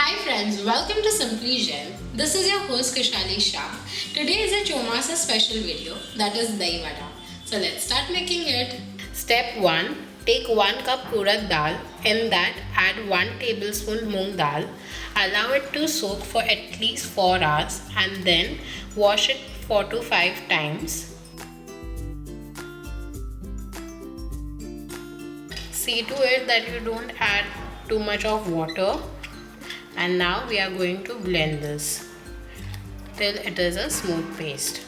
Hi friends, welcome to Simply Zen. This is your host Kushali Shah. Today is a Chomasa special video, that is Dahi Vada. So let's start making it. Step 1. Take 1 cup urad dal. In that add 1 tablespoon moong dal. Allow it to soak for at least 4 hours and then wash it 4 to 5 times. See to it that you don't add too much of water. And now we are going to blend this till it is a smooth paste.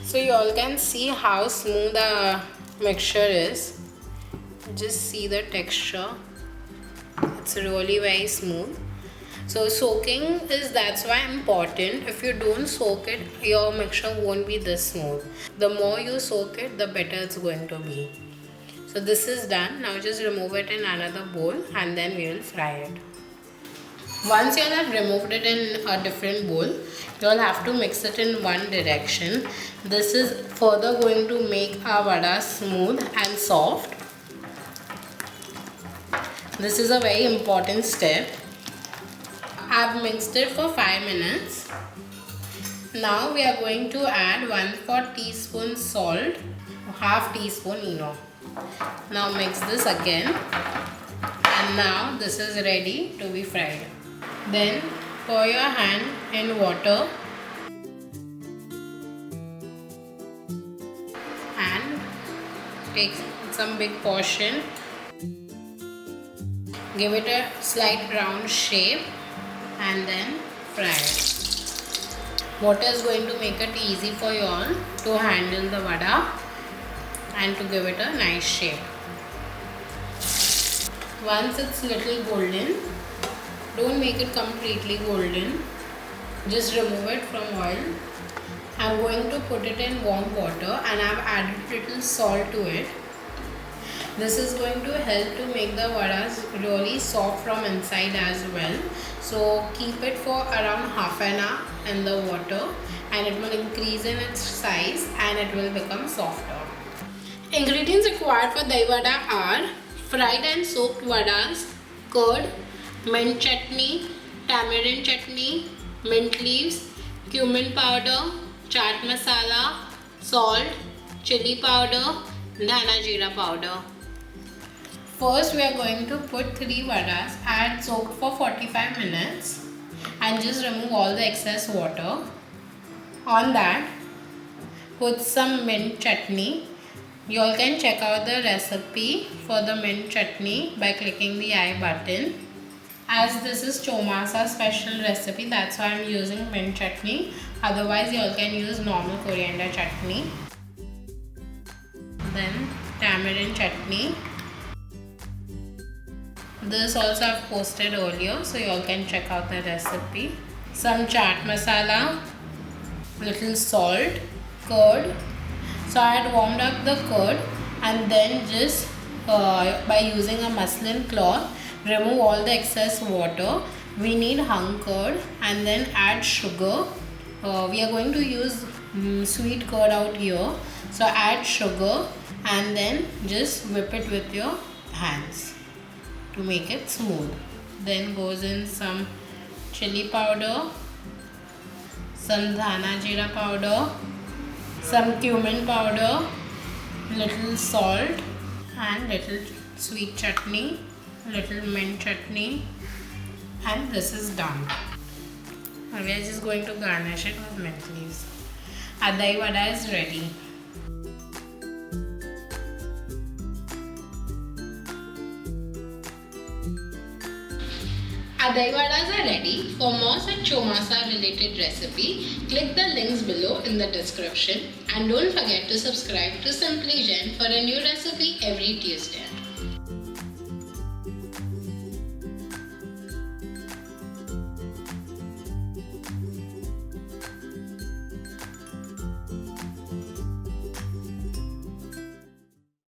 So you all can see how smooth the mixture is. Just see the texture. It's really very smooth. So soaking that's why important. If you don't soak it, your mixture won't be this smooth. The more you soak it, the better it's going to be. So this is done. Now just remove it in another bowl and then we will fry it. Once you have removed it in a different bowl, you will have to mix it in one direction. This is further going to make our vada smooth and soft. This is a very important step. I have mixed it for 5 minutes. Now we are going to add 1/4 teaspoon salt, half teaspoon Eno. Now mix this again, and now this is ready to be fried. Then pour your hand in water and take some big portion. Give it a slight round shape and then fry it. Water is going to make it easy for you all to handle the vada and to give it a nice shape. Once it's little golden, don't make it completely golden, just remove it from oil. I'm going to put it in warm water and I've added little salt to it. This is going to help to make the vadas really soft from inside as well. So keep it for around half an hour in the water and it will increase in its size and it will become softer. Ingredients required for dahi vada are fried and soaked vadas, curd, mint chutney, tamarind chutney, mint leaves, cumin powder, chaat masala, salt, chili powder, dhana jeera powder. First we are going to put 3 vadas and soaked for 45 minutes and just remove all the excess water. On that, put some mint chutney. You all can check out the recipe for the mint chutney by clicking the I button. As this is Chomasa special recipe, that's why I'm using mint chutney. Otherwise you all can use normal coriander chutney. Then tamarind chutney. This also I've posted earlier, so you all can check out the recipe. Some chaat masala, little salt, curd. So I had warmed up the curd and then just by using a muslin cloth, remove all the excess water. We need hung curd and then add sugar. We are going to use sweet curd out here. So add sugar and then just whip it with your hands to make it smooth. Then goes in some chili powder, some dhana jeera powder, some cumin powder, little salt and little sweet chutney, little mint chutney, and this is done. Now we are just going to garnish it with mint leaves. Our dahi vada is ready. Our dahi vadas are ready. For more such Chomasa related recipe, click the links below in the description and don't forget to subscribe to Simply Zen for a new recipe every Tuesday.